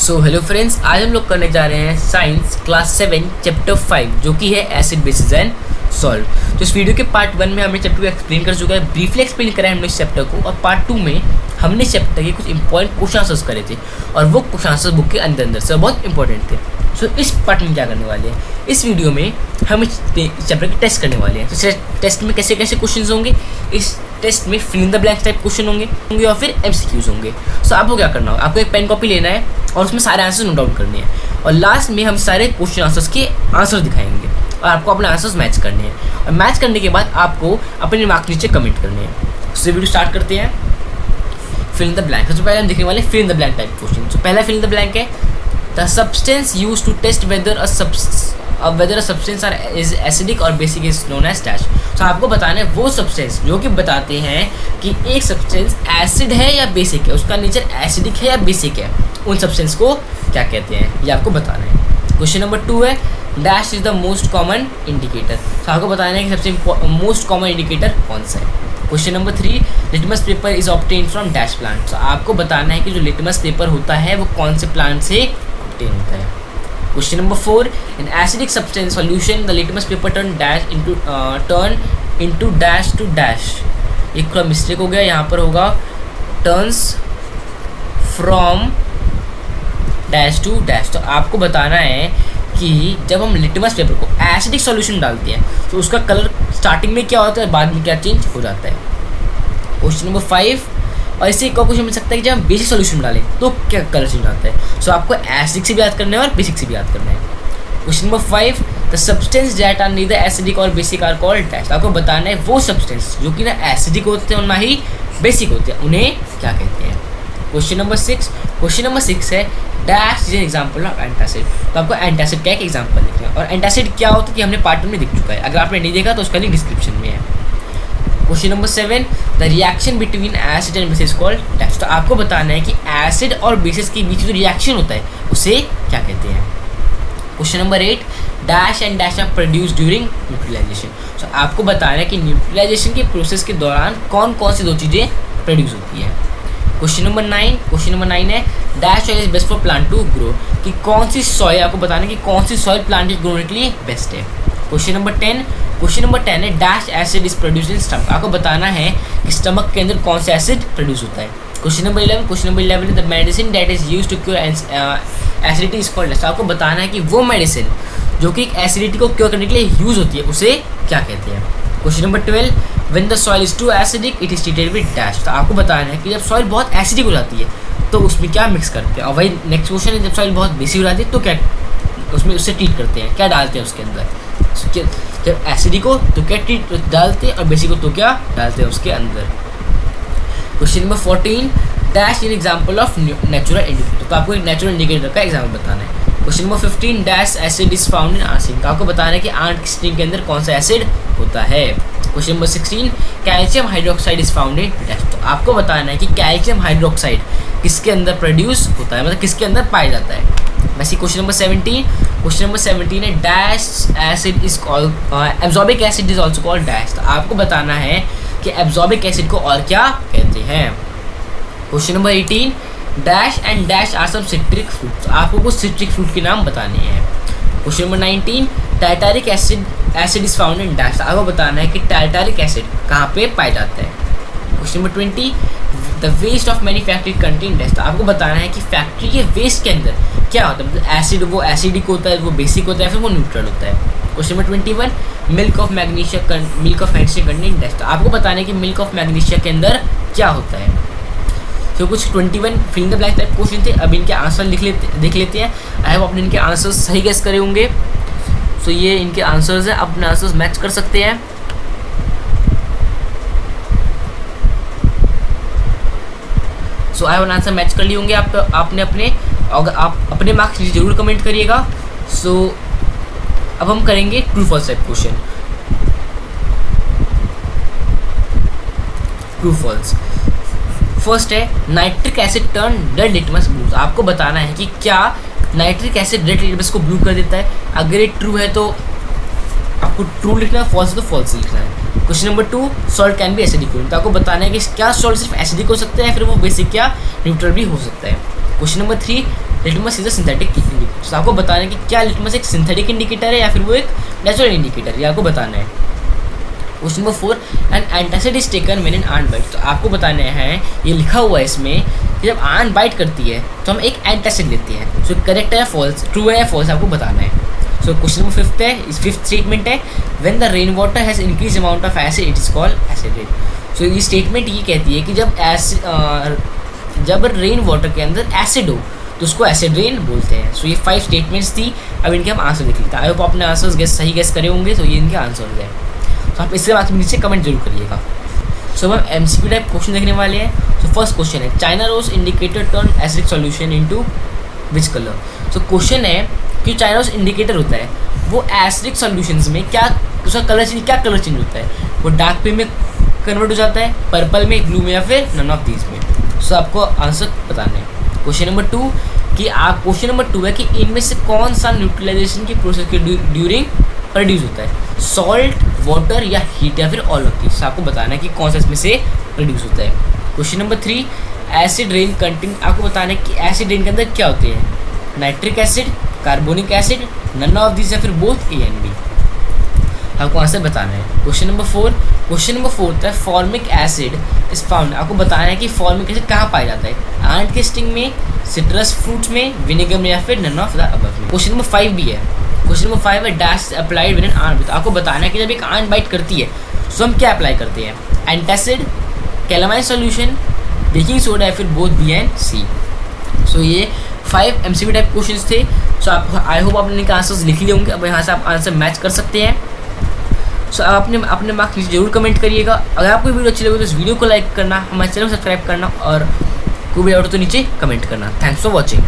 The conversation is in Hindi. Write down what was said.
सो हेलो फ्रेंड्स, आज हम लोग करने जा रहे हैं साइंस क्लास 7 चैप्टर 5 जो कि है एसिड बेसिस एंड सॉल्ट। तो इस वीडियो के पार्ट 1 में हमने चैप्टर को एक्सप्लेन कर चुका है, ब्रीफली एक्सप्लेन करा है हमने इस चैप्टर को, और पार्ट 2 में हमने चैप्टर के कुछ इंपॉर्टेंट क्वेश्चन आंसर्स करे थे और वो क्वेश्चन आंसर्स बुक के अंदर से बहुत इंपॉर्टेंट थे। सो इस पार्ट में क्या करने वाले हैं, इस वीडियो में हम इस चैप्टर के टेस्ट करने वाले हैं। तो टेस्ट में कैसे कैसे क्वेश्चन होंगे, इस टेस्ट में fill in the blanks type question होंगे और फिर एमसीक्यूज होंगे। सो आपको क्या करना होगा, आपको एक पेन कॉपी लेना है और उसमें सारे आंसर्स नोट डाउन करने हैं और लास्ट में हम सारे क्वेश्चन आंसर्स के आंसर दिखाएंगे और आपको अपने आंसर्स मैच करने हैं। और मैच करने के बाद आपको अपने मार्क्स नीचे कमेंट करने हैं। सो वीडियो स्टार्ट करते हैं। फिल इन द ब्लैंक, सबसे पहले हम देखने वाले fill in the blank type question. तो पहला फिल इन द ब्लैंक है the substance use to test whether a substance are is acidic और basic is known as dash. तो आपको बताना है वो सब्सटेंस जो कि बताते हैं कि एक सब्सटेंस एसिड है या बेसिक है, उसका नेचर एसिडिक है या बेसिक है, उन सब्सटेंस को क्या कहते हैं, ये आपको बताना है। क्वेश्चन नंबर 2 है dash is the most common indicator. तो आपको बताना है कि सबसे मोस्ट कॉमन इंडिकेटर कौन सा है। Question number 3 litmus paper is obtain from dash plant. तो आपको बताना है कि जो लिटमस पेपर होता है वो कौन से प्लांट से ऑब्टेन होता है। Question number 4 in acidic substance solution the litmus paper turn into dash to dash. एक थोड़ा मिस्टेक हो गया, यहाँ पर होगा turns from dash to dash. तो आपको बताना है कि जब हम लिटमस पेपर को एसिडिक सॉल्यूशन डालते हैं तो उसका कलर स्टार्टिंग में क्या होता है, बाद में क्या चेंज हो जाता है। क्वेश्चन नंबर 5 और इससे एक और क्वेश्चन मिल सकता है कि जब हम बेसिक सॉल्यूशन डालें तो क्या कलर चेंज आता है। सो आपको एसिडिक से भी याद करना है और बेसिक से भी याद करना है। Question number 5 the substance that are neither acidic और बेसिक आर कॉल्ड डैश। आपको बताना है वो सब्सटेंस जो कि ना एसिडिक होते हैं और ना ही बेसिक होते हैं, उन्हें क्या कहते हैं। क्वेश्चन नंबर 6 है dash is an example of antacid. तो आपको एंटासिड का एक एग्जाम्पल लिखना है और एंटासिड क्या होता है कि हमने पार्ट 1 में दिख चुका है, अगर आपने नहीं देखा तो उसका लिंक डिस्क्रिप्शन में है। Question number 7 the reaction between acid and bases called dash. तो आपको बताना है कि एसिड और बेसिस के बीच जो रिएक्शन होता है उसे क्या कहते हैं। Question number 8 dash and dash are produce during neutralization. तो आपको बताना है कि न्यूट्रलाइजेशन के प्रोसेस के दौरान कौन कौन सी दो चीज़ें प्रोड्यूस होती है। क्वेश्चन नंबर 9 है dash soil is best for plant to grow. कि कौन सी सॉइल, आपको बताना है कि कौन सी सॉइल प्लांट ग्रो होने के लिए बेस्ट है। क्वेश्चन नंबर 10 है dash acid is produce in stomach. आपको बताना है कि स्टमक के अंदर कौन सा एसिड प्रोड्यूस होता है। Question number 11 the medicine that is used to cure acidity is called dash. आपको बताना है कि वो मेडिसिन जो कि एसिडिटी को क्योर करने के लिए यूज होती है उसे क्या कहते हैं। Question number 12 when the soil is too acidic it is treated with dash. तो आपको बताना है कि जब सॉइल बहुत एसिडिक हो जाती है तो उसमें क्या मिक्स करते हैं। और वही नेक्स्ट क्वेश्चन है जब सॉइल बहुत बेसिक हो जाती है तो क्या उसमें उससे ट्रीट करते हैं, क्या डालते हैं उसके अंदर। जब एसिडिक हो तो क्या ट्रीट डालते हैं और बेसिक हो तो क्या डालते हैं उसके अंदर। Question number 14 dash in example of natural indicator. तो आपको एक नेचुरल इंडिकेटर का एग्जाम्पल बताना है। Question number 15 dash acid is found in arsenic. आपको बताना है कि आर्ट की स्ट्रीम के अंदर कौन सा एसिड होता है। Question number 16 calcium hydroxide is found in dash. तो आपको बताना है कि कैल्शियम हाइड्रोक्साइड किसके अंदर प्रोड्यूस होता है, मतलब किसके अंदर पाया जाता है। वैसे क्वेश्चन नंबर 17 है dash acid is called ascorbic acid is also called dash. तो आपको बताना है कि एब्जॉर्बिक एसिड को और क्या कहते हैं। Question number 18 dash and dash are some citric fruit. तो आपको कुछ सिट्रिक फ्रूट के नाम बताने हैं। Question number 19 tartaric acid is found in dash. आपको बताना है कि टार्टारिक एसिड कहाँ पे पाया जाता है। Question number 20 the waste of many factory contain dash. तो आपको बताना है कि फैक्ट्री के वेस्ट के अंदर क्या होता है, मतलब एसिड वो एसिडिक होता है, वो बेसिक होता है, फिर वो न्यूट्रल होता है। Question number 21 milk of magnesia contain dash. तो आपको बताना है कि मिल्क ऑफ मैग्नीशिया के अंदर क्या होता है। तो कुछ 21 fill in the blank type question थे। अब इनके आंसर देख लेते हैं। आई होप आपने इनके आंसर्स सही गेस करे होंगे। सो ये इनके आंसर्स हैं, अपने आंसर्स मैच कर सकते हैं। सो आई वन आंसर मैच कर लिए होंगे आपने अपने, अगर आप अपने मार्क्स जरूर कमेंट करिएगा। सो अब हम करेंगे true false type question. True false first है nitric acid turn red litmus blue. आपको बताना है कि क्या नाइट्रिक एसिड रेड लिटमस को ब्लू कर देता है। अगर ये ट्रू है तो आपको ट्रू लिखना है, फॉल्स है तो फॉल्स लिखना है। Question number 2 salt can be acidic. तो आपको बताना है कि क्या सॉल्ट सिर्फ एसिडिक हो सकता है, फिर वो बेसिक या न्यूट्रल भी हो सकता है। Question number 3 litmus is a synthetic indicator. तो आपको बताना है कि क्या लिटमस एक सिंथेटिक इंडिकेटर है या फिर वो एक नेचुरल इंडिकेटर है, ये आपको बताना है। Question number 4, an antacid is taken when an ant bite. तो आपको बताना है, ये लिखा हुआ है इसमें कि जब आंट बाइट करती है तो हम एक एंटासिड लेते हैं। सो करेक्ट है या फॉल्स, ट्रू है या फॉल्स, आपको बताना है। सो क्वेश्चन नंबर 5 है, इस 5th स्टेटमेंट है, when the rain water has increase amount of acid it is called acid rain. So ये स्टेटमेंट ये कहती है कि जब रेन वाटर के अंदर एसिड हो तो उसको एसिड रेन बोलते हैं। सो ये 5 स्टेटमेंट्स थी। अब इनके हम आंसर देख लेते हैं। आई होप आपने आंसर्स सही गेस करे होंगे, तो ये इनके आंसर्स हैं। तो आप इसके बाद नीचे कमेंट जरूर करिएगा। सो हम MCQ टाइप क्वेश्चन देखने वाले हैं। सो फर्स्ट क्वेश्चन है, China rose indicator turn acidic solution into which colour. So question है कि चाइना रोज इंडिकेटर होता है, वो एसिडिक सॉल्यूशंस में क्या उसका कलर चेंज होता है, वो डार्क पिंक में कन्वर्ट हो जाता है, पर्पल में, ब्लू में, या फिर नन ऑफ दीज में। सो आपको आंसर बताना है। क्वेश्चन नंबर 2 है कि इनमें से कौन सा न्यूट्रलाइजेशन की प्रोसेस के ड्यूरिंग प्रोड्यूस होता है, सॉल्ट, वाटर या हीट या फिर ऑल ऑफ दिस। आपको बताना है कि कौन सा इसमें से प्रोड्यूस होता है। Question number 3, acid rain content, आपको बताना है कि एसिड रेन के अंदर क्या होते हैं, nitric acid, carbonic acid, none of this या फिर बोथ A एंड B। आपको आंसर बताना है। क्वेश्चन नंबर 4 है, फॉर्मिक एसिड इज फाउंड। आपको बताना है कि फॉर्मिक एसिड कहाँ पाया जाता है, आंट के स्टिंग में, सिट्रस फ्रूट्स में, विनेगर में, या फिर नन ऑफ द अबव में। क्वेश्चन नंबर 5 भी है। क्वेश्चन नंबर 5 है, dash applied when an ant bite. आपको बताना है कि जब एक आंट बाइट करती है तो हम क्या अप्लाई करते हैं, antacid, calamine solution, baking soda, या फिर बोथ B एंड C। सो ये 5 MCQ टाइप क्वेश्चंस थे। सो आप आई होप आपने इनके आंसर्स लिख लिए होंगे। अब यहाँ से आप आंसर मैच कर सकते हैं। सो आप अपने मार्क्स नीचे जरूर कमेंट करिएगा। अगर आपको वीडियो अच्छी लगे तो इस वीडियो को लाइक करना, हमारे चैनल को सब्सक्राइब करना, और कोई भी डाउट हो तो नीचे कमेंट करना। Thanks for watching.